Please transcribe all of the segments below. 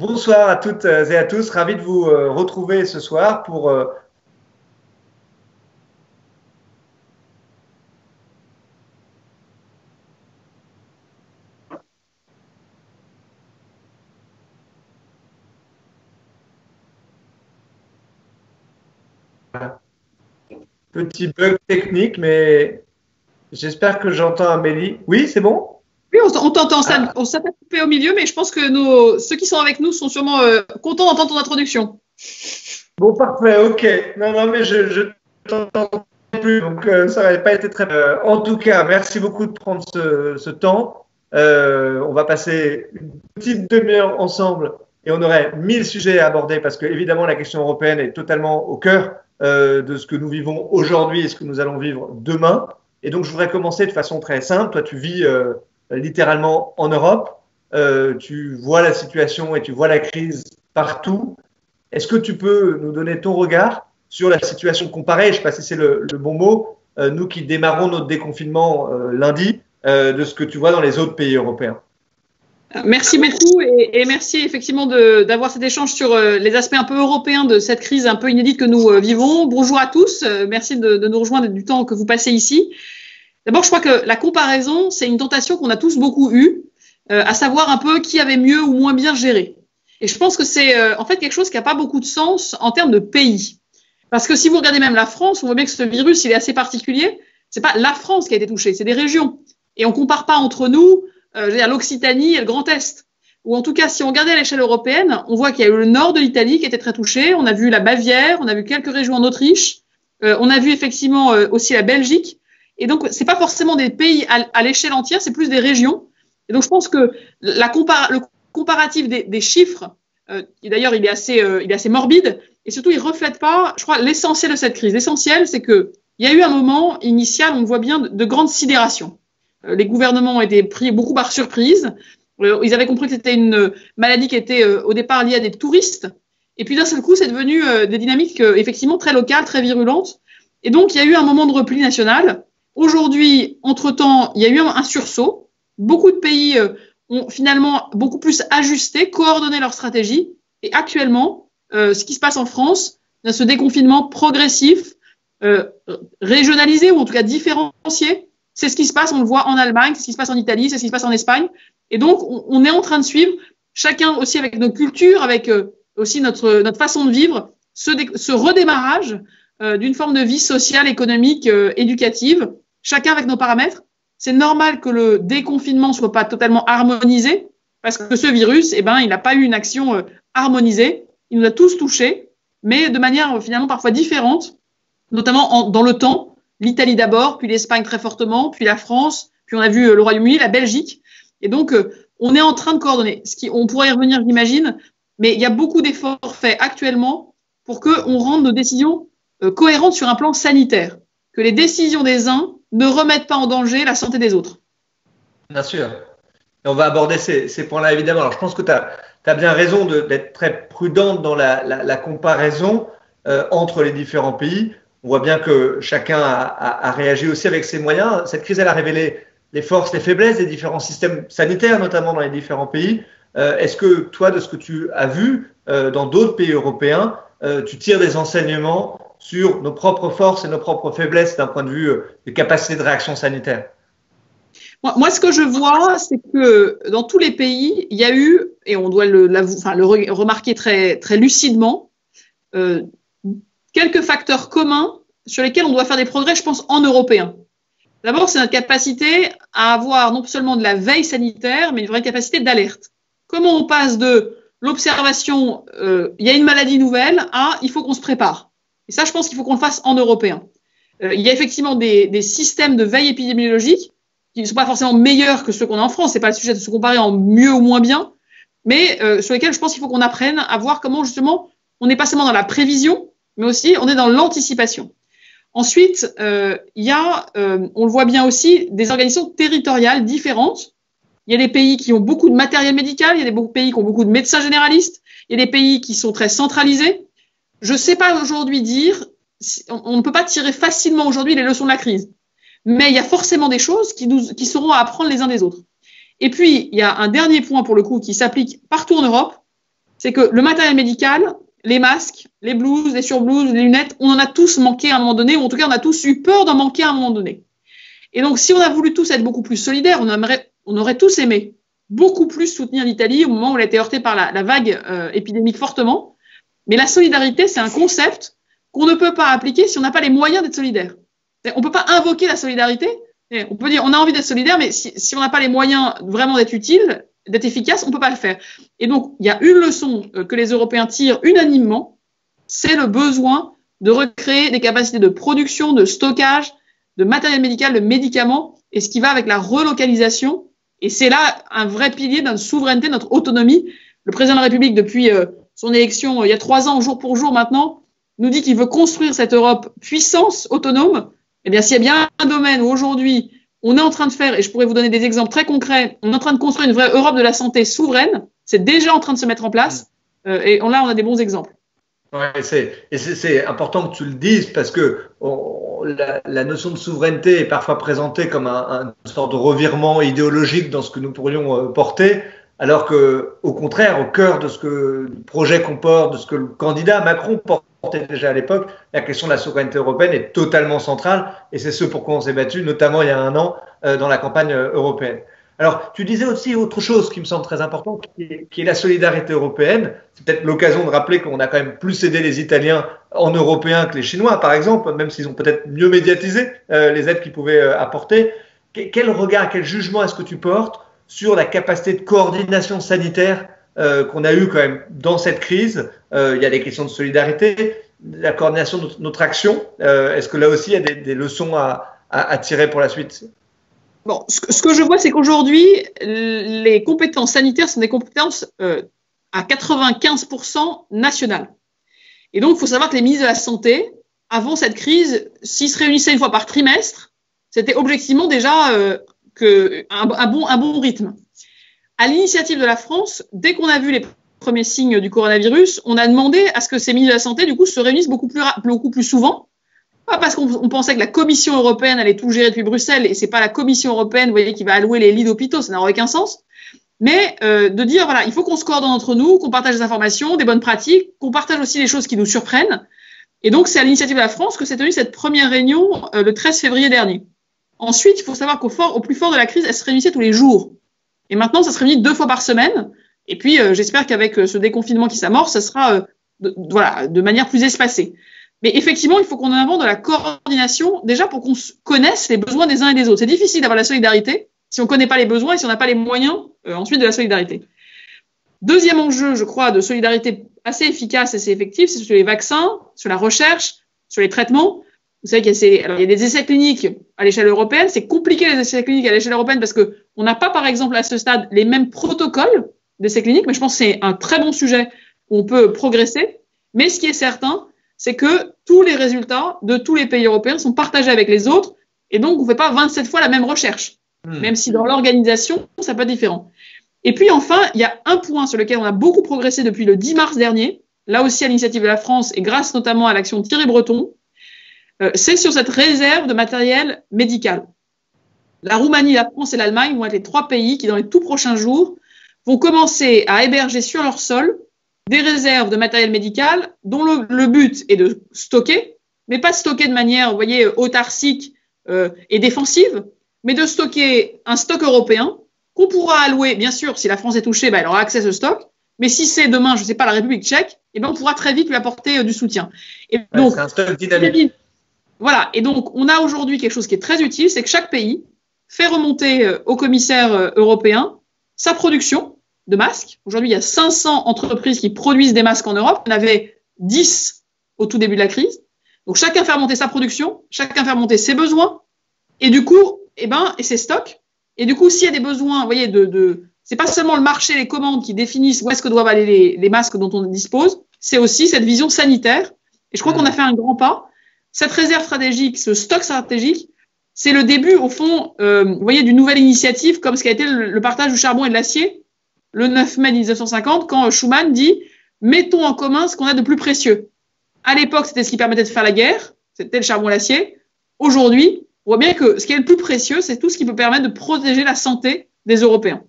Bonsoir à toutes et à tous, ravi de vous retrouver ce soir pour un petit bug technique, mais j'espère que j'entends Amélie. Oui, c'est bon? Oui, on t'entend, Ah, on s'est coupé au milieu, mais je pense que ceux qui sont avec nous sont sûrement contents d'entendre ton introduction. bon, parfait, ok. Non, non, mais je t'entends plus, donc ça n'avait pas été très. En tout cas, merci beaucoup de prendre ce temps. On va passer une petite demi-heure ensemble et on aurait 1000 sujets à aborder parce que évidemment la question européenne est totalement au cœur de ce que nous vivons aujourd'hui et ce que nous allons vivre demain. Et donc je voudrais commencer de façon très simple. Toi, tu vis littéralement en Europe, tu vois la situation et tu vois la crise partout. Est-ce que tu peux nous donner ton regard sur la situation comparée, je ne sais pas si c'est le bon mot, nous qui démarrons notre déconfinement lundi, de ce que tu vois dans les autres pays européens? Merci beaucoup et merci effectivement d'avoir cet échange sur les aspects un peu européens de cette crise un peu inédite que nous vivons. Bonjour à tous, merci de nous rejoindre et du temps que vous passez ici. D'abord, je crois que la comparaison, c'est une tentation qu'on a tous beaucoup eue, à savoir un peu qui avait mieux ou moins bien géré. Et je pense que c'est en fait quelque chose qui n'a pas beaucoup de sens en termes de pays. Parce que si vous regardez même la France, on voit bien que ce virus, il est assez particulier. C'est pas la France qui a été touchée, c'est des régions. Et on compare pas entre nous, l'Occitanie et le Grand Est. Ou en tout cas, si on regardait à l'échelle européenne, on voit qu'il y a eu le nord de l'Italie qui était très touché. On a vu la Bavière, on a vu quelques régions en Autriche. On a vu effectivement aussi la Belgique. Et donc, c'est pas forcément des pays à l'échelle entière, c'est plus des régions. Et donc, je pense que le comparatif des chiffres, et d'ailleurs, il est assez morbide, et surtout, il reflète pas, je crois, l'essentiel de cette crise. L'essentiel, c'est que il y a eu un moment initial, on voit bien, de grande sidération. Les gouvernements ont été pris beaucoup par surprise. Ils avaient compris que c'était une maladie qui était au départ liée à des touristes. Et puis d'un seul coup, c'est devenu des dynamiques effectivement très locales, très virulentes. Et donc, il y a eu un moment de repli national. Aujourd'hui, entre-temps, il y a eu un sursaut. Beaucoup de pays ont finalement beaucoup plus ajusté, coordonné leur stratégie. Et actuellement, ce qui se passe en France, ce déconfinement progressif, euh, régionalisé ou en tout cas différencié, c'est ce qui se passe, on le voit en Allemagne, c'est ce qui se passe en Italie, c'est ce qui se passe en Espagne. Et donc, on est en train de suivre, chacun aussi avec nos cultures, avec aussi notre façon de vivre, ce redémarrage d'une forme de vie sociale, économique, éducative, chacun avec nos paramètres. C'est normal que le déconfinement ne soit pas totalement harmonisé, parce que ce virus, eh ben, il n'a pas eu une action harmonisée. Il nous a tous touchés, mais de manière finalement parfois différente, notamment dans le temps. L'Italie d'abord, puis l'Espagne très fortement, puis la France, puis on a vu le Royaume-Uni, la Belgique. Et donc, on est en train de coordonner. On pourrait y revenir, j'imagine, mais il y a beaucoup d'efforts faits actuellement pour qu'on rende nos décisions cohérentes sur un plan sanitaire, que les décisions des uns ne remettent pas en danger la santé des autres. Bien sûr. Et on va aborder ces points-là, évidemment. Alors, je pense que tu as bien raison d'être très prudente dans la comparaison entre les différents pays. On voit bien que chacun a réagi aussi avec ses moyens. Cette crise, elle a révélé les forces, les faiblesses des différents systèmes sanitaires, notamment dans les différents pays. Est-ce que toi, de ce que tu as vu dans d'autres pays européens, tu tires des enseignements sur nos propres forces et nos propres faiblesses d'un point de vue de capacité de réaction sanitaire? Moi, ce que je vois, c'est que dans tous les pays, il y a eu, et on doit le remarquer très, très lucidement, euh, quelques facteurs communs sur lesquels on doit faire des progrès, je pense, en européen. D'abord, c'est notre capacité à avoir non seulement de la veille sanitaire, mais une vraie capacité d'alerte. Comment on passe de l'observation, il y a une maladie nouvelle, à il faut qu'on se prépare. Et ça, je pense qu'il faut qu'on le fasse en européen. Il y a effectivement des systèmes de veille épidémiologique qui ne sont pas forcément meilleurs que ceux qu'on a en France. C'est pas le sujet de se comparer en mieux ou moins bien, mais sur lesquels je pense qu'il faut qu'on apprenne à voir comment justement on n'est pas seulement dans la prévision, mais aussi on est dans l'anticipation. Ensuite, il y a, on le voit bien aussi, des organisations territoriales différentes. Il y a des pays qui ont beaucoup de matériel médical, il y a des pays qui ont beaucoup de médecins généralistes, il y a des pays qui sont très centralisés. Je ne sais pas aujourd'hui dire, on ne peut pas tirer facilement aujourd'hui les leçons de la crise, mais il y a forcément des choses qui seront à apprendre les uns des autres. Et puis, il y a un dernier point pour le coup qui s'applique partout en Europe, c'est que le matériel médical, les masques, les blouses, les surblouses, les lunettes, on en a tous manqué à un moment donné, ou en tout cas, on a tous eu peur d'en manquer à un moment donné. Et donc, si on a voulu tous être beaucoup plus solidaires, on aurait tous aimé beaucoup plus soutenir l'Italie au moment où elle a été heurtée par la vague épidémique fortement. Mais la solidarité, c'est un concept qu'on ne peut pas appliquer si on n'a pas les moyens d'être solidaire. On ne peut pas invoquer la solidarité. On peut dire on a envie d'être solidaire, mais si on n'a pas les moyens vraiment d'être utile, d'être efficace, on ne peut pas le faire. Et donc, il y a une leçon que les Européens tirent unanimement, c'est le besoin de recréer des capacités de production, de stockage, de matériel médical, de médicaments, et ce qui va avec la relocalisation. Et c'est là un vrai pilier de notre souveraineté, notre autonomie. Le président de la République, depuis son élection il y a 3 ans, jour pour jour maintenant, nous dit qu'il veut construire cette Europe puissance autonome. Eh bien, s'il y a bien un domaine où aujourd'hui on est en train de faire, et je pourrais vous donner des exemples très concrets, on est en train de construire une vraie Europe de la santé souveraine, c'est déjà en train de se mettre en place, et là on a des bons exemples. Ouais, c'est important que tu le dises parce que la notion de souveraineté est parfois présentée comme une sorte de revirement idéologique dans ce que nous pourrions porter, alors que, au contraire, au cœur de ce que le projet qu'on porte, de ce que le candidat Macron portait déjà à l'époque, la question de la souveraineté européenne est totalement centrale et c'est ce pour quoi on s'est battu, notamment il y a 1 an dans la campagne européenne. Alors, tu disais aussi autre chose qui me semble très importante, qui est la solidarité européenne. C'est peut-être l'occasion de rappeler qu'on a quand même plus aidé les Italiens en européen que les Chinois, par exemple, même s'ils ont peut-être mieux médiatisé les aides qu'ils pouvaient apporter. Quel regard, quel jugement est-ce que tu portes sur la capacité de coordination sanitaire qu'on a eue quand même dans cette crise? Il y a des questions de solidarité, la coordination de notre action. Est-ce que là aussi, il y a des leçons à tirer pour la suite? Bon, ce que je vois, c'est qu'aujourd'hui, les compétences sanitaires sont des compétences à 95% nationales. Et donc, il faut savoir que les ministres de la Santé, avant cette crise, s'ils se réunissaient 1 fois par trimestre, c'était objectivement déjà un bon rythme. À l'initiative de la France, dès qu'on a vu les premiers signes du coronavirus, on a demandé à ce que ces ministres de la Santé, du coup, se réunissent beaucoup plus souvent. Pas parce qu'on pensait que la Commission européenne allait tout gérer depuis Bruxelles, et c'est pas la Commission européenne, vous voyez, qui va allouer les lits d'hôpitaux, ça n'aurait aucun sens. Mais de dire, voilà, il faut qu'on se coordonne entre nous, qu'on partage des informations, des bonnes pratiques, qu'on partage aussi les choses qui nous surprennent. Et donc, c'est à l'initiative de la France que s'est tenue cette première réunion le 13 février dernier. Ensuite, il faut savoir qu'au plus fort de la crise, elle se réunissait tous les jours. Et maintenant, ça se réunit 2 fois par semaine. Et puis, j'espère qu'avec ce déconfinement qui s'amorce, ça sera de manière plus espacée. Mais effectivement, il faut qu'on invente de la coordination, déjà pour qu'on connaisse les besoins des uns et des autres. C'est difficile d'avoir la solidarité si on ne connaît pas les besoins et si on n'a pas les moyens ensuite de la solidarité. Deuxième enjeu, je crois, de solidarité assez efficace et assez effective, c'est sur les vaccins, sur la recherche, sur les traitements. Vous savez qu'il y a des essais cliniques à l'échelle européenne. C'est compliqué les essais cliniques à l'échelle européenne parce qu'on n'a pas, par exemple, à ce stade, les mêmes protocoles d'essais cliniques, mais je pense que c'est un très bon sujet où on peut progresser. Mais ce qui est certain, c'est que tous les résultats de tous les pays européens sont partagés avec les autres et donc on ne fait pas 27 fois la même recherche, même si dans l'organisation, ça peut être différent. Et puis enfin, il y a un point sur lequel on a beaucoup progressé depuis le 10 mars dernier, là aussi à l'initiative de la France et grâce notamment à l'action de Thierry Breton, c'est sur cette réserve de matériel médical. La Roumanie, la France et l'Allemagne vont être les 3 pays qui, dans les tout prochains jours, vont commencer à héberger sur leur sol des réserves de matériel médical dont le but est de stocker, mais pas de stocker de manière, vous voyez, autarcique et défensive, mais de stocker un stock européen qu'on pourra allouer, bien sûr, si la France est touchée, elle aura accès à ce stock, mais si c'est demain, je ne sais pas, la République tchèque, on pourra très vite lui apporter du soutien. Et donc, c'est un stock dynamique. Voilà, et donc on a aujourd'hui quelque chose qui est très utile, c'est que chaque pays fait remonter au commissaire européen sa production de masques. Aujourd'hui, il y a 500 entreprises qui produisent des masques en Europe. Il y en avait 10 au tout début de la crise. Donc, chacun fait remonter sa production, chacun fait remonter ses besoins, et du coup, et ses stocks. Et du coup, s'il y a des besoins, vous voyez, c'est pas seulement le marché, les commandes qui définissent où est-ce que doivent aller les masques dont on dispose, c'est aussi cette vision sanitaire. Et je crois qu'on a fait un grand pas. Cette réserve stratégique, ce stock stratégique, c'est le début, au fond, vous voyez, d'une nouvelle initiative, comme ce qui a été le partage du charbon et de l'acier, le 9 mai 1950, quand Schuman dit « mettons en commun ce qu'on a de plus précieux ». À l'époque, c'était ce qui permettait de faire la guerre, c'était le charbon et l'acier. Aujourd'hui, on voit bien que ce qui est le plus précieux, c'est tout ce qui peut permettre de protéger la santé des Européens.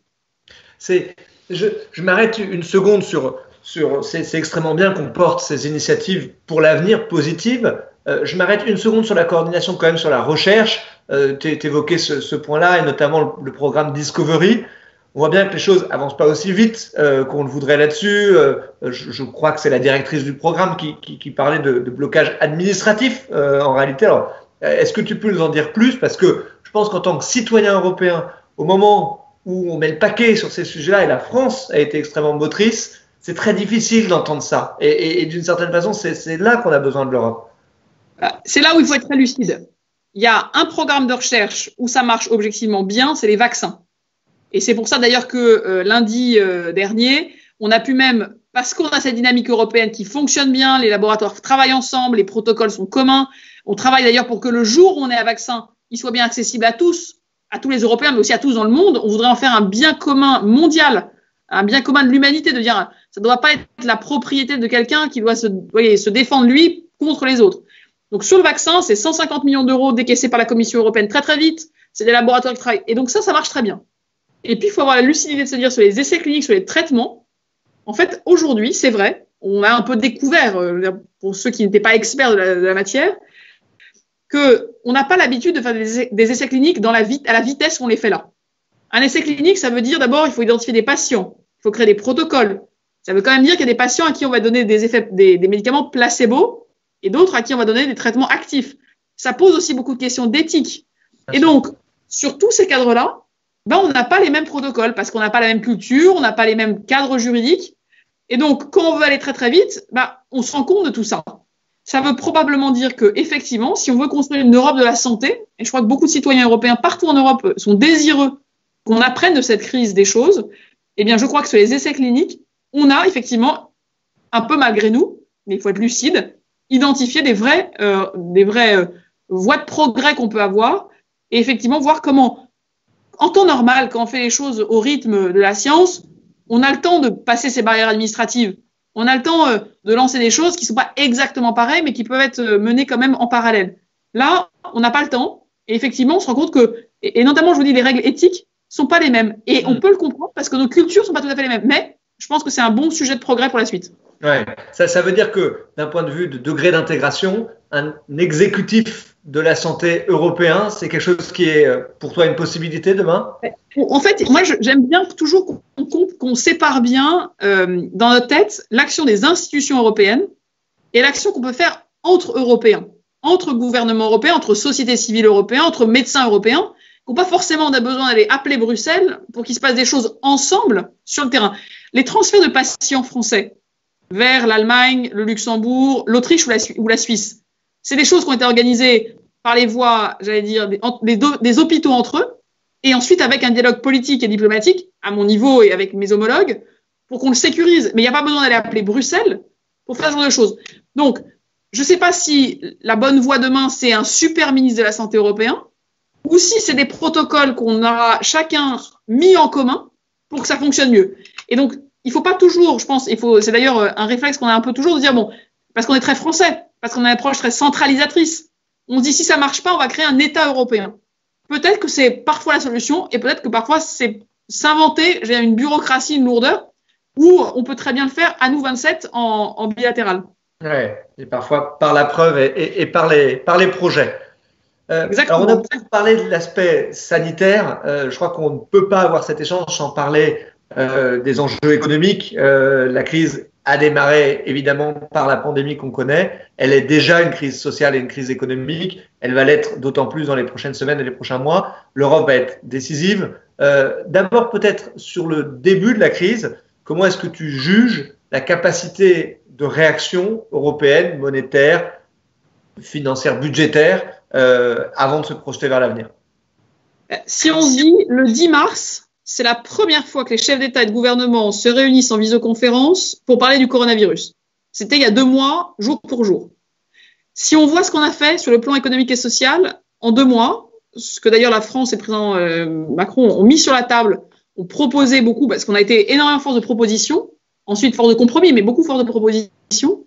Je m'arrête une seconde sur c'est extrêmement bien qu'on porte ces initiatives pour l'avenir positives. Je m'arrête une seconde sur la coordination quand même sur la recherche. Tu évoquais ce point-là et notamment le programme Discovery. On voit bien que les choses avancent pas aussi vite qu'on le voudrait là-dessus. Je crois que c'est la directrice du programme qui parlait de blocage administratif en réalité. Alors, est-ce que tu peux nous en dire plus? Parce que je pense qu'en tant que citoyen européen, au moment où on met le paquet sur ces sujets-là, et la France a été extrêmement motrice, c'est très difficile d'entendre ça. Et d'une certaine façon, c'est là qu'on a besoin de l'Europe. C'est là où il faut être très lucide. Il y a un programme de recherche où ça marche objectivement bien, c'est les vaccins. Et c'est pour ça d'ailleurs que lundi dernier, on a pu même, parce qu'on a cette dynamique européenne qui fonctionne bien, les laboratoires travaillent ensemble, les protocoles sont communs. On travaille d'ailleurs pour que le jour où on est à vaccin, il soit bien accessible à tous les Européens, mais aussi à tous dans le monde. On voudrait en faire un bien commun mondial, un bien commun de l'humanité, de dire ça ne doit pas être la propriété de quelqu'un qui doit se défendre lui contre les autres. Donc sur le vaccin, c'est 150 millions d'euros décaissés par la Commission européenne très très vite. C'est des laboratoires qui travaillent. Et donc ça marche très bien. Et puis il faut avoir la lucidité de se dire sur les essais cliniques, sur les traitements. En fait, aujourd'hui, c'est vrai, on a un peu découvert, pour ceux qui n'étaient pas experts de la matière, qu'on n'a pas l'habitude de faire des essais cliniques à la vitesse qu'on les fait là. Un essai clinique, ça veut dire d'abord, il faut identifier des patients, il faut créer des protocoles. Ça veut quand même dire qu'il y a des patients à qui on va donner des médicaments placebo et d'autres à qui on va donner des traitements actifs. Ça pose aussi beaucoup de questions d'éthique. Et donc, sur tous ces cadres-là, on n'a pas les mêmes protocoles parce qu'on n'a pas la même culture, on n'a pas les mêmes cadres juridiques. Et donc, quand on veut aller très très vite, on se rend compte de tout ça. Ça veut probablement dire que, effectivement, si on veut construire une Europe de la santé, et je crois que beaucoup de citoyens européens partout en Europe sont désireux qu'on apprenne de cette crise des choses, eh bien, je crois que sur les essais cliniques, on a effectivement, un peu malgré nous, mais il faut être lucide, identifié des vraies voies de progrès qu'on peut avoir, et effectivement voir comment, en temps normal, quand on fait les choses au rythme de la science, on a le temps de passer ces barrières administratives. On a le temps de lancer des choses qui ne sont pas exactement pareilles, mais qui peuvent être menées quand même en parallèle. Là, on n'a pas le temps. Et effectivement, on se rend compte que, et notamment, je vous dis, les règles éthiques sont pas les mêmes. Et on peut le comprendre parce que nos cultures sont pas tout à fait les mêmes. Mais je pense que c'est un bon sujet de progrès pour la suite. Ouais, ça veut dire que d'un point de vue de degré d'intégration, un exécutif de la santé européen, c'est quelque chose qui est pour toi une possibilité demain? En fait, moi j'aime bien toujours qu'on sépare bien dans notre tête l'action des institutions européennes et l'action qu'on peut faire entre Européens, entre gouvernements européens, entre sociétés civiles européennes, entre médecins européens, qu'on pas forcément on a besoin d'aller appeler Bruxelles pour qu'il se passe des choses ensemble sur le terrain. Les transferts de patients français vers l'Allemagne, le Luxembourg, l'Autriche ou la Suisse. C'est des choses qui ont été organisées par les voies, j'allais dire, des hôpitaux entre eux, et ensuite avec un dialogue politique et diplomatique, à mon niveau et avec mes homologues, pour qu'on le sécurise. Mais il n'y a pas besoin d'aller appeler Bruxelles pour faire ce genre de choses. Donc, je ne sais pas si la bonne voie demain, c'est un super ministre de la Santé européen, ou si c'est des protocoles qu'on aura chacun mis en commun pour que ça fonctionne mieux. Et donc, il faut pas toujours, je pense, c'est d'ailleurs un réflexe qu'on a un peu toujours de dire, bon, parce qu'on est très français, parce qu'on a une approche très centralisatrice, on se dit si ça marche pas, on va créer un État européen. Peut-être que c'est parfois la solution, et peut-être que parfois c'est s'inventer, j'ai une bureaucratie, une lourdeur, où on peut très bien le faire à nous 27 en bilatéral. Ouais, et parfois par la preuve et par les projets. Alors on a beaucoup parlé de l'aspect sanitaire. Je crois qu'on ne peut pas avoir cet échange sans parler des enjeux économiques. La crise a démarré évidemment par la pandémie qu'on connaît. Elle est déjà une crise sociale et une crise économique. Elle va l'être d'autant plus dans les prochaines semaines et les prochains mois. L'Europe va être décisive. D'abord peut-être sur le début de la crise, comment est-ce que tu juges la capacité de réaction européenne, monétaire, financière, budgétaire avant de se projeter vers l'avenir? Si on se dit le 10 mars, c'est la première fois que les chefs d'État et de gouvernement se réunissent en visioconférence pour parler du coronavirus. C'était il y a 2 mois, jour pour jour. Si on voit ce qu'on a fait sur le plan économique et social en 2 mois, ce que d'ailleurs la France et le président Macron ont mis sur la table, ont proposé beaucoup, parce qu'on a été énormément force de proposition, ensuite force de compromis, mais beaucoup force de proposition.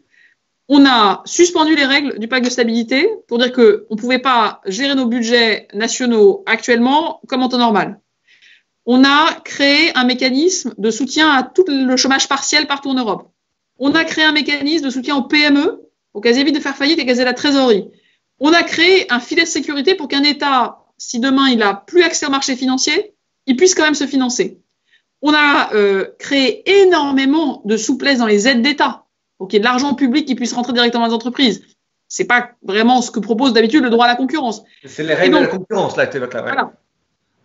On a suspendu les règles du pacte de stabilité pour dire qu'on ne pouvait pas gérer nos budgets nationaux actuellement comme en temps normal. On a créé un mécanisme de soutien à tout le chômage partiel partout en Europe. On a créé un mécanisme de soutien aux PME pour qu'elles évitent de faire faillite et qu'elles aient la trésorerie. On a créé un filet de sécurité pour qu'un État, si demain il n'a plus accès au marché financier, il puisse quand même se financer. On a créé énormément de souplesse dans les aides d'État pour qu'il y ait de l'argent public qui puisse rentrer directement dans les entreprises. C'est pas vraiment ce que propose d'habitude le droit à la concurrence. C'est les règles de la concurrence là que tu évoques là. Ouais. Voilà.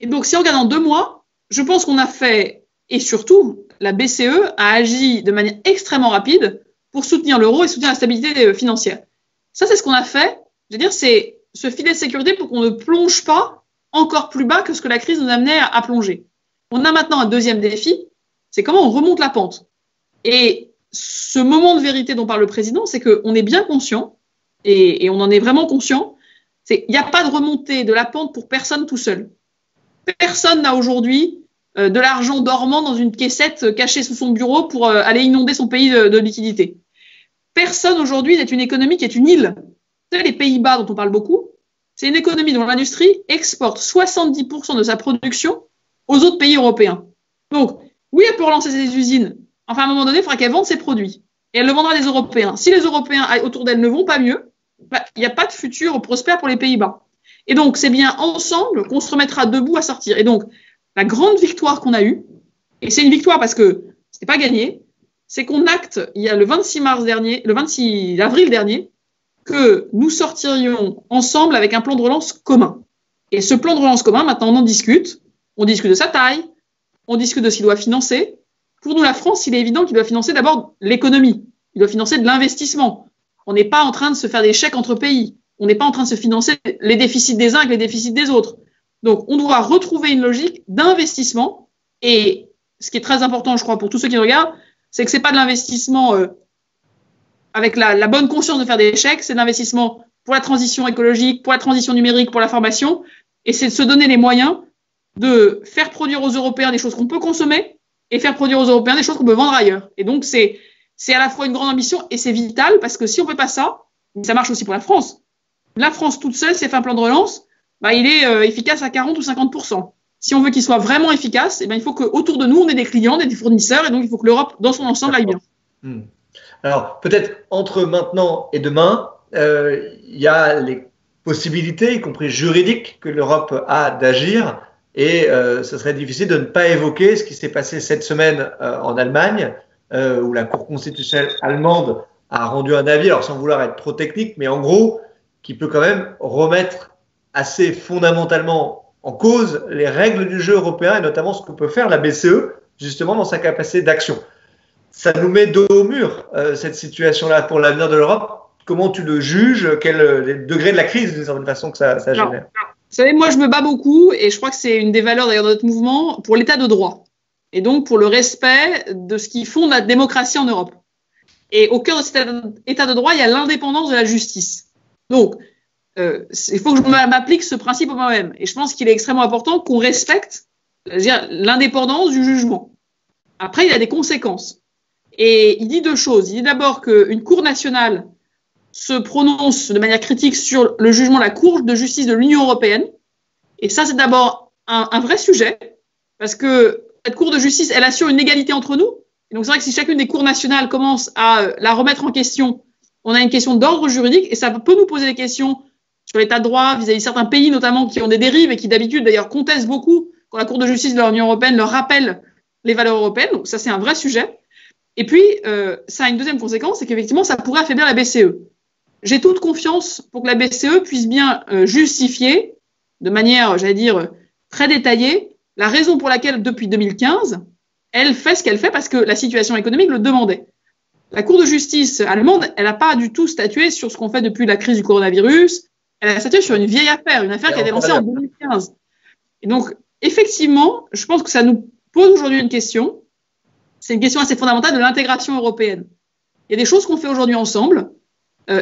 Et donc, si on regarde en 2 mois, je pense qu'on a fait, et surtout, la BCE a agi de manière extrêmement rapide pour soutenir l'euro et soutenir la stabilité financière. Ça, c'est ce qu'on a fait. Je veux dire, c'est ce filet de sécurité pour qu'on ne plonge pas encore plus bas que ce que la crise nous amenait à plonger. On a maintenant un deuxième défi, c'est comment on remonte la pente. Et ce moment de vérité dont parle le président, c'est qu'on est bien conscient, et on en est vraiment conscient, il n'y a pas de remontée de la pente pour personne tout seul. Personne n'a aujourd'hui de l'argent dormant dans une caissette cachée sous son bureau pour aller inonder son pays de liquidité. Personne aujourd'hui n'est une économie qui est une île. Vous savez, les Pays-Bas dont on parle beaucoup, c'est une économie dont l'industrie exporte 70% de sa production aux autres pays européens. Donc, oui, elle peut relancer ses usines. Enfin, à un moment donné, il faudra qu'elle vende ses produits. Et elle le vendra à des Européens. Si les Européens autour d'elle ne vont pas mieux, il n'y a pas de futur prospère pour les Pays-Bas. Et donc, c'est bien ensemble qu'on se remettra debout à sortir. Et donc, la grande victoire qu'on a eue, et c'est une victoire parce que ce n'est pas gagné, c'est qu'on acte, il y a le 26 avril dernier, que nous sortirions ensemble avec un plan de relance commun. Et ce plan de relance commun, maintenant, on en discute. On discute de sa taille, on discute de ce qu'il doit financer. Pour nous, la France, il est évident qu'il doit financer d'abord l'économie. Il doit financer de l'investissement. On n'est pas en train de se faire des chèques entre pays. On n'est pas en train de se financer les déficits des uns avec les déficits des autres. Donc, on doit retrouver une logique d'investissement. Et ce qui est très important, je crois, pour tous ceux qui nous regardent, c'est que c'est pas de l'investissement avec la bonne conscience de faire des chèques, c'est de l'investissement pour la transition écologique, pour la transition numérique, pour la formation. Et c'est de se donner les moyens de faire produire aux Européens des choses qu'on peut consommer et faire produire aux Européens des choses qu'on peut vendre ailleurs. Et donc, c'est à la fois une grande ambition et c'est vital parce que si on ne fait pas ça, ça marche aussi pour la France. La France toute seule, si elle fait un plan de relance, il est efficace à 40 ou 50%. Si on veut qu'il soit vraiment efficace, il faut qu'autour de nous, on ait des clients, des fournisseurs, et donc il faut que l'Europe, dans son ensemble, aille bien. Alors, peut-être entre maintenant et demain, il y a les possibilités, y compris juridiques, que l'Europe a d'agir, et ce serait difficile de ne pas évoquer ce qui s'est passé cette semaine en Allemagne, où la Cour constitutionnelle allemande a rendu un avis, alors sans vouloir être trop technique, mais en gros, qui peut quand même remettre assez fondamentalement en cause les règles du jeu européen et notamment ce que peut faire la BCE justement dans sa capacité d'action. Ça nous met dos au mur, cette situation-là pour l'avenir de l'Europe. Comment tu le juges? Quel est le degré de la crise d'une certaine façon que ça génère? Vous savez, moi je me bats beaucoup et je crois que c'est une des valeurs d'ailleurs de notre mouvement pour l'état de droit et donc pour le respect de ce qui fonde la démocratie en Europe. Et au cœur de cet état de droit, il y a l'indépendance de la justice. Donc, il faut que je m'applique ce principe à moi-même. Et je pense qu'il est extrêmement important qu'on respecte l'indépendance du jugement. Après, il y a des conséquences. Et il dit 2 choses. Il dit d'abord qu'une cour nationale se prononce de manière critique sur le jugement de la Cour de justice de l'Union européenne. Et ça, c'est d'abord un vrai sujet, parce que cette Cour de justice, elle assure une égalité entre nous. Et donc, c'est vrai que si chacune des cours nationales commence à la remettre en question, on a une question d'ordre juridique et ça peut nous poser des questions sur l'état de droit vis-à-vis de certains pays, notamment qui ont des dérives et qui d'habitude d'ailleurs contestent beaucoup quand la Cour de justice de l'Union européenne leur rappelle les valeurs européennes. Donc ça, c'est un vrai sujet. Et puis, ça a une deuxième conséquence, c'est qu'effectivement, ça pourrait affaiblir la BCE. J'ai toute confiance pour que la BCE puisse bien justifier de manière, j'allais dire, très détaillée, la raison pour laquelle, depuis 2015, elle fait ce qu'elle fait parce que la situation économique le demandait. La Cour de justice allemande, elle n'a pas du tout statué sur ce qu'on fait depuis la crise du coronavirus. Elle a statué sur une vieille affaire, une affaire qui a été lancée en 2015. Et donc, effectivement, je pense que ça nous pose aujourd'hui une question. C'est une question assez fondamentale de l'intégration européenne. Il y a des choses qu'on fait aujourd'hui ensemble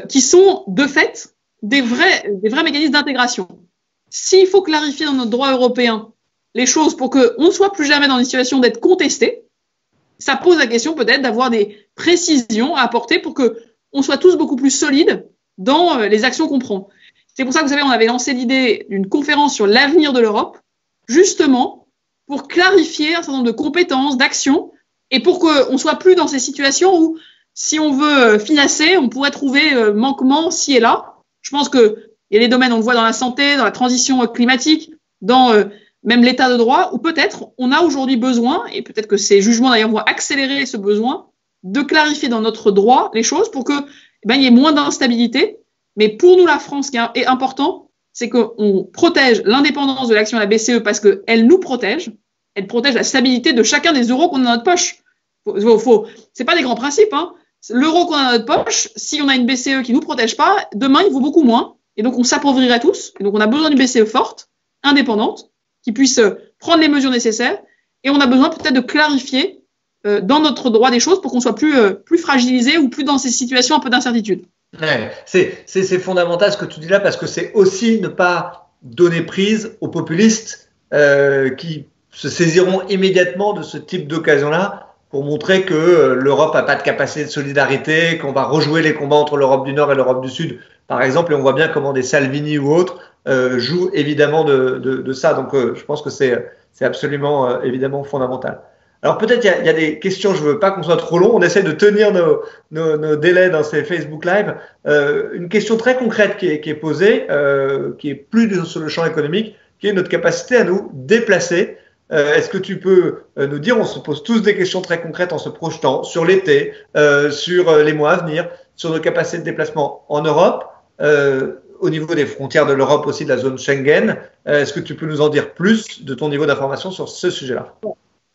qui sont, de fait, des vrais mécanismes d'intégration. S'il faut clarifier dans notre droit européen les choses pour qu'on ne soit plus jamais dans une situation d'être contesté, ça pose la question peut-être d'avoir des précisions à apporter pour qu'on soit tous beaucoup plus solides dans les actions qu'on prend. C'est pour ça que, vous savez, on avait lancé l'idée d'une conférence sur l'avenir de l'Europe, justement pour clarifier un certain nombre de compétences, d'actions, et pour qu'on ne soit plus dans ces situations où si on veut financer, on pourrait trouver manquement ci et là. Je pense qu'il y a des domaines, on le voit dans la santé, dans la transition climatique, dans même l'état de droit, où peut-être on a aujourd'hui besoin, et peut-être que ces jugements d'ailleurs vont accélérer ce besoin, de clarifier dans notre droit les choses pour que il y ait moins d'instabilité. Mais pour nous, la France, ce qui est important, c'est qu'on protège l'indépendance de l'action de la BCE parce qu'elle nous protège. Elle protège la stabilité de chacun des euros qu'on a dans notre poche. C'est pas des grands principes, hein. L'euro qu'on a dans notre poche, si on a une BCE qui nous protège pas, demain, il vaut beaucoup moins. Et donc, on s'appauvrirait tous. Et donc, on a besoin d'une BCE forte, indépendante, qui puisse prendre les mesures nécessaires. Et on a besoin peut-être de clarifier dans notre droit des choses pour qu'on soit plus fragilisé ou plus dans ces situations un peu d'incertitude. Ouais, c'est fondamental ce que tu dis là parce que c'est aussi ne pas donner prise aux populistes qui se saisiront immédiatement de ce type d'occasion-là pour montrer que l'Europe n'a pas de capacité de solidarité, qu'on va rejouer les combats entre l'Europe du Nord et l'Europe du Sud, par exemple, et on voit bien comment des Salvini ou autres jouent évidemment de ça. Donc je pense que c'est absolument évidemment fondamental. Alors peut-être il y a des questions, je veux pas qu'on soit trop long, on essaie de tenir nos délais dans ces Facebook Live. Une question très concrète qui est posée, qui est plus sur le champ économique, qui est notre capacité à nous déplacer. Est-ce que tu peux nous dire, on se pose tous des questions très concrètes en se projetant sur l'été, sur les mois à venir, sur nos capacités de déplacement en Europe, au niveau des frontières de l'Europe aussi, de la zone Schengen. Est-ce que tu peux nous en dire plus de ton niveau d'information sur ce sujet-là?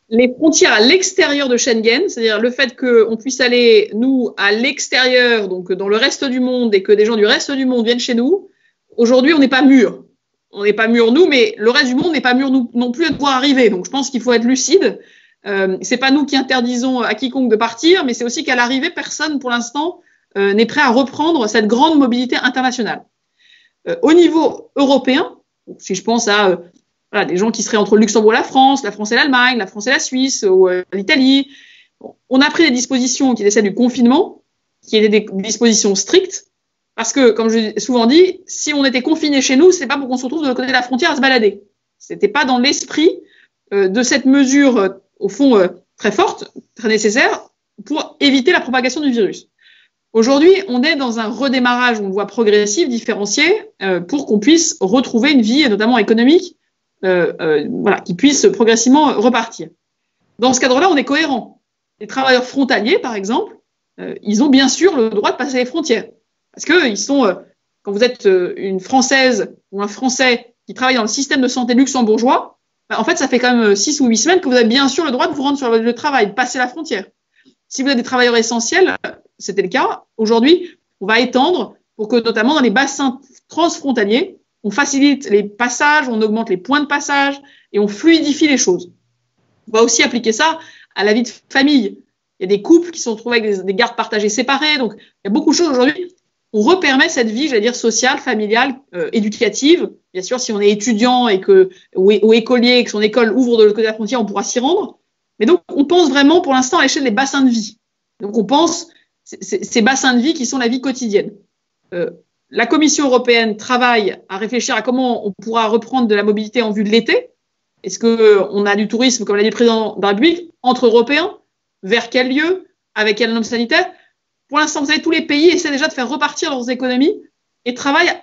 Les frontières à l'extérieur de Schengen, c'est-à-dire le fait qu'on puisse aller, nous, à l'extérieur, donc dans le reste du monde, et que des gens du reste du monde viennent chez nous, aujourd'hui, on n'est pas mûrs. On n'est pas mûrs, nous, mais le reste du monde n'est pas mûr non plus de pouvoir arriver. Donc, je pense qu'il faut être lucide. C'est pas nous qui interdisons à quiconque de partir, mais c'est aussi qu'à l'arrivée, personne, pour l'instant, n'est prêt à reprendre cette grande mobilité internationale. Au niveau européen, si je pense à des gens qui seraient entre le Luxembourg et la France et l'Allemagne, la France et la Suisse, ou l'Italie. On a pris des dispositions qui étaient celles du confinement, qui étaient des dispositions strictes, parce que, comme je l'ai souvent dit, si on était confiné chez nous, c'est pas pour qu'on se retrouve de l'autre côté de la frontière à se balader. C'était pas dans l'esprit de cette mesure, au fond, très forte, très nécessaire, pour éviter la propagation du virus. Aujourd'hui, on est dans un redémarrage, on le voit progressif, différencié, pour qu'on puisse retrouver une vie, notamment économique, qui puisse progressivement repartir. Dans ce cadre-là, on est cohérent. Les travailleurs frontaliers, par exemple, ils ont bien sûr le droit de passer les frontières. Parce que ils sont, quand vous êtes une Française ou un Français qui travaille dans le système de santé luxembourgeois, en fait, ça fait quand même 6 ou 8 semaines que vous avez bien sûr le droit de vous rendre sur le travail, de passer la frontière. Si vous êtes des travailleurs essentiels, c'était le cas. Aujourd'hui, on va étendre pour que, notamment dans les bassins transfrontaliers, on facilite les passages, on augmente les points de passage et on fluidifie les choses. On va aussi appliquer ça à la vie de famille. Il y a des couples qui se retrouvent avec des gardes partagées séparées. Donc, il y a beaucoup de choses aujourd'hui. On repermet cette vie, j'allais dire, sociale, familiale, éducative. Bien sûr, si on est étudiant ou écolier et que son école ouvre de l'autre côté de la frontière, on pourra s'y rendre. Mais donc, on pense vraiment pour l'instant à l'échelle des bassins de vie. Donc, on pense ces bassins de vie qui sont la vie quotidienne. La Commission européenne travaille à réfléchir à comment on pourra reprendre de la mobilité en vue de l'été. Est-ce qu'on a du tourisme, comme l'a dit le président de la République, entre Européens? Vers quel lieu? Avec quelle norme sanitaire? Pour l'instant, vous savez, tous les pays essaient déjà de faire repartir leurs économies et travaillent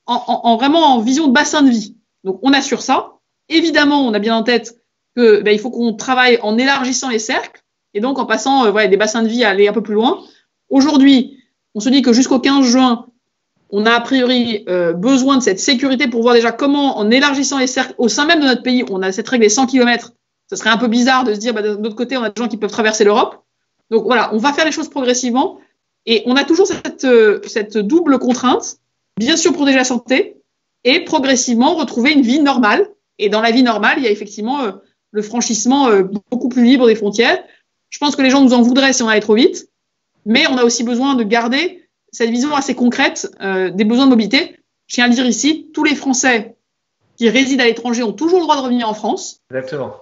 vraiment en vision de bassin de vie. Donc, on assure ça. Évidemment, on a bien en tête il faut qu'on travaille en élargissant les cercles et donc en passant des bassins de vie à aller un peu plus loin. Aujourd'hui, on se dit que jusqu'au 15 juin, on a a priori besoin de cette sécurité pour voir déjà comment, en élargissant les cercles au sein même de notre pays, on a cette règle des 100 km. Ce serait un peu bizarre de se dire, de l'autre côté, on a des gens qui peuvent traverser l'Europe. Donc voilà, on va faire les choses progressivement et on a toujours cette double contrainte, bien sûr protéger la santé et progressivement retrouver une vie normale. Et dans la vie normale, il y a effectivement le franchissement beaucoup plus libre des frontières. Je pense que les gens nous en voudraient si on allait trop vite, mais on a aussi besoin de garder cette vision assez concrète des besoins de mobilité. Je tiens à le dire ici, tous les Français qui résident à l'étranger ont toujours le droit de revenir en France. Exactement.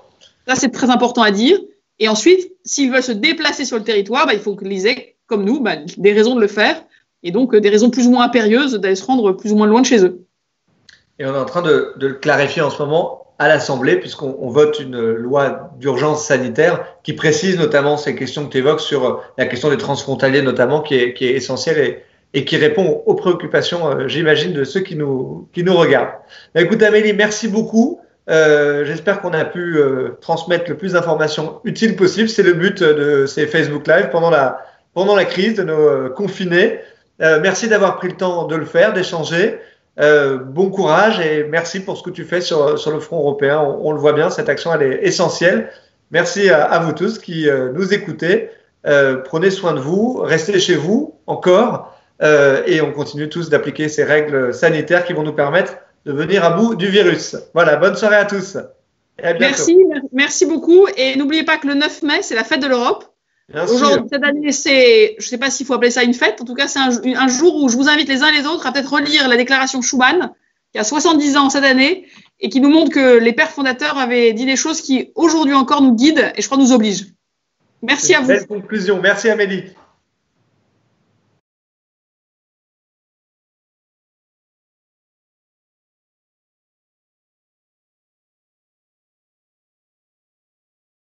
Ça, c'est très important à dire. Et ensuite, s'ils veulent se déplacer sur le territoire, il faut qu'ils aient, comme nous, des raisons de le faire. Et donc, des raisons plus ou moins impérieuses d'aller se rendre plus ou moins loin de chez eux. Et on est en train de le clarifier en ce moment à l'Assemblée, puisqu'on vote une loi d'urgence sanitaire qui précise notamment ces questions que tu évoques sur la question des transfrontaliers notamment, qui est essentielle et qui répond aux préoccupations, j'imagine, de ceux qui nous regardent. Écoute Amélie, merci beaucoup. J'espère qu'on a pu transmettre le plus d'informations utiles possible. C'est le but de ces Facebook Live pendant la crise, de nos confinés. Merci d'avoir pris le temps de le faire, d'échanger. Bon courage et merci pour ce que tu fais sur le front européen. On le voit bien, cette action elle est essentielle. Merci à vous tous qui nous écoutez. Prenez soin de vous, restez chez vous encore et on continue tous d'appliquer ces règles sanitaires qui vont nous permettre de venir à bout du virus. Voilà, bonne soirée à tous. Et à bientôt. Merci beaucoup. Et n'oubliez pas que le 9 mai, c'est la fête de l'Europe. Aujourd'hui, cette année, je ne sais pas s'il faut appeler ça une fête. En tout cas, c'est un jour où je vous invite les uns et les autres à peut-être relire la déclaration Schuman, qui a 70 ans cette année, et qui nous montre que les pères fondateurs avaient dit des choses qui, aujourd'hui encore, nous guident et je crois nous obligent. Merci à vous. Belle conclusion. Merci Amélie.